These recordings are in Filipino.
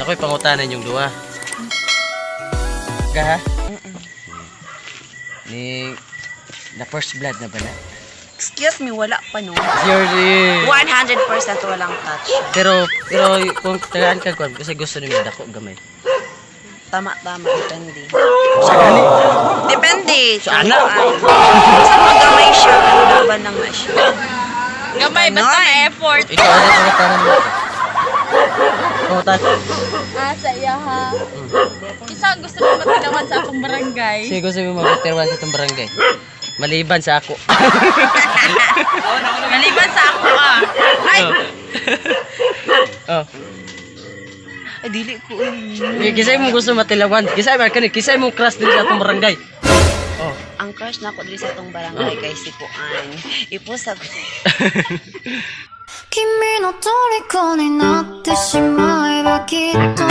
Ako'y pangutanan yung duha. Ka ha? Ni na first blood na ba na? Excuse me, wala pa no. Surely. 100% walang touch. Pero kung tagaan ka kwan kasi gusto niyo dako gamay. Tama, depende. Sa gani. Depende. Sana. Basta pag-gamay siya, laban lang na siya. Gamay, basta may effort. Ikaw ano pangutanan mo? Pangutanan. Sa iya ha. Isa ang gusto mo matilawan sa akong barangay. Sige gusto mo mag-terwan sa itong barangay. Maliban sa ako. Maliban sa ako Ay! Oh. Ay, dili ko. Kisay mo gusto matilawan. Kisay mo crush din sa itong barangay. Oh. Ang crush na ko dili sa itong barangay kay si Puan. Ipusag. 君の虜になってしまえばきっと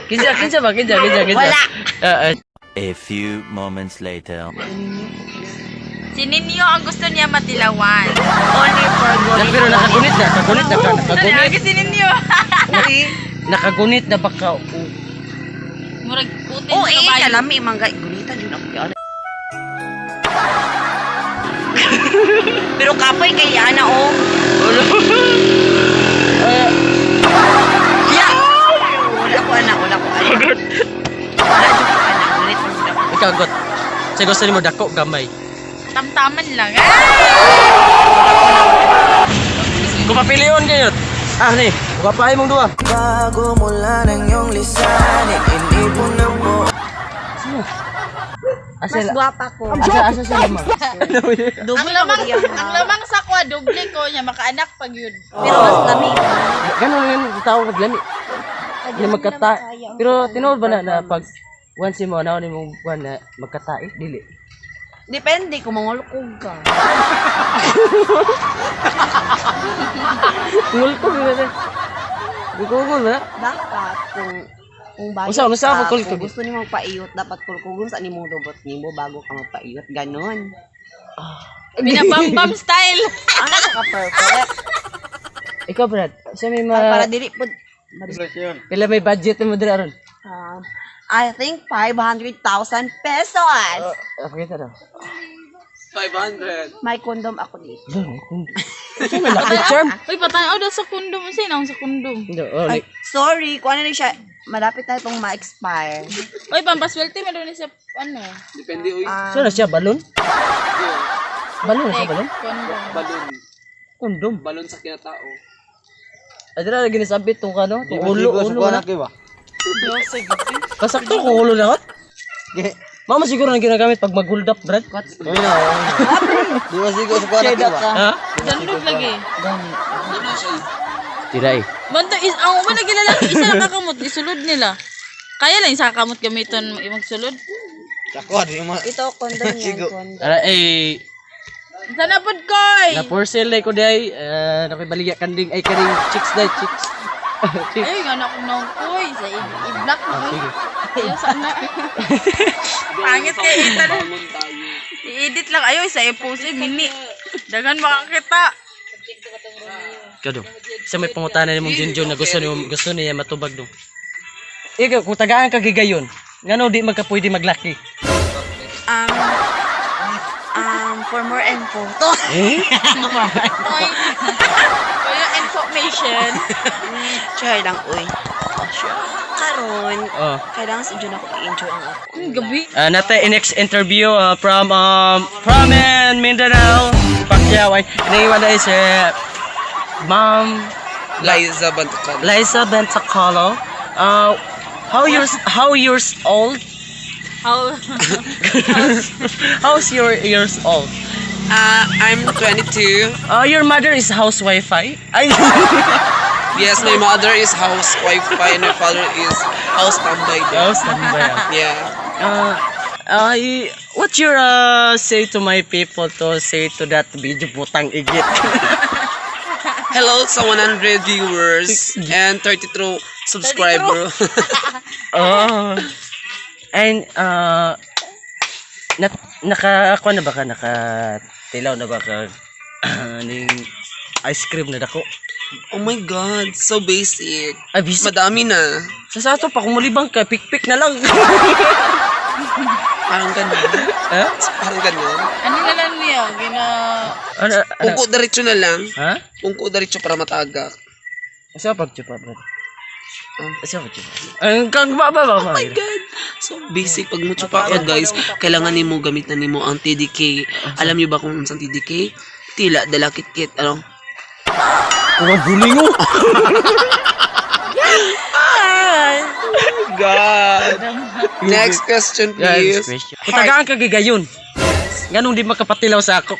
Kinsa ba? Wala. A few moments later. Si Ninyo ang gusto niya matilawan. Only for good. Pero nakagunit na Talaga si Ninyo. Nakagunit na baka. Murag putin Oh, sa eh, kabayo. kalami, mangga. Gunita din ako. Pero kapoy kay Yana, oh. Yeah! Wala ko anak. Wala dyan ko anak. Gunit mo sila. Ikaw got. Sa gusto mo dako gamay. Tamtaman lang. Kung papiliyon kayo. Ni, kukapain mong duha. Bago mula ng iyong lisanin, inipunan mo. Mas guwapa ko. Asa sa lamang. Ang lamang sa kwa, doble ko niya, makaanak pag yun. Pero mas lami. Ganun yung tao naglami. Hindi magkata. Pero tinuod ba na pag once mo na mo buwan na magkatae dili. Depende kung mangulkog ka. Ngulkog na. Ngulkog na. Dapat kung bago Usa ka, ako kulkog. kung gusto niyo magpaiyot, dapat kulkugon sa nimong robot nimo bago ka magpaiyot. Ganon. Binabambam style. Ang naka-perfect. Ikaw Brad, sa may Para dili po. pila may budget mo dira ron? I think 500,000 pesos. Pakita daw. 500. May kondom ako dito. Sa may lucky charm. Uy, patanaw daw sa kundom. Sino ang sa kundom? Hindi, Ay, sorry, kung ano na siya, malapit na itong ma-expire. Uy, pampaswerte mo doon sa ano? Depende, uy. Saan na siya? Balon? Balon na siya, balon? Kondom. Balon. Kondom. Balon sa kinatao. Ay, dira lagi nisabit tong kano? Tong ulo na. Kasakto kung ulo na kot? Mama siguro nang ginagamit pag mag-hold up, Brad. Di ba siguro sa kuha na kiwa? Ha? Dandog lagi. Tira eh. Banto is ang uma nagilalaki isa lang kakamot isulod nila. Kaya lang sa kamot gamiton magsulod. Ako, di mo. Ito, kondom yan, kondom. Ara eh Sana pod koy. na for sale day ko day nakibaligya kanding ay karing chicks day chicks. Ay, nga na ko nang koy sa i-block mo. Sige. Ayaw sana. Pangit kay Ethan. Balon tayo. I-edit lang ayo sa i-post mini. Dagan makakita. Kado. Sa may pangutanan nimong Junjun na gusto niya matubag do. Ikaw kung tagaan ka gigayon, ngano di magkapwede maglaki? For more info. Eh? For your information. Try lang, uy. Karon, Oh. kailangan sa Jun ako i-enjoy ang ako. Gabi. Nata next interview from Mindanao, Pacquiao ay naiwan na si Ma'am Liza Bantakan. Liza Bentacolo. How years old? How's your years old? I'm 22. Your mother is housewife. Ay. Yes, my mother is housewife and my father is house tambay. Yeah. What your say to my people to say to that video putang igit? Hello sa 100 viewers and 32 subscriber. Oh. And nakakuha na ba ka? Nakatilaw na ba ka ning ice cream na dako? Oh my God, so basic. Ay, bisik. Madami na. Sa ato pa, kung mulibang ka, pik-pik na lang. Parang ganun. Ha? Parang ganun. Ano na lang niya? Ano? Ungko diretso na lang. Ha? Ungko diretso para matagak. Asa pagtsupa, bro? Asa pagtsupa? Ang kang baba. Oh my God. So basic. Pag mo tsupa ka guys, kailangan nimo gamitan nimo ang TDK. Alam niyo ba kung ano ang TDK? Tila, dalakit-kit. Ano? Kung buling mo. God. Next question, please. Kung tagaan ka gigayon, ganun di makapatilaw sa ako.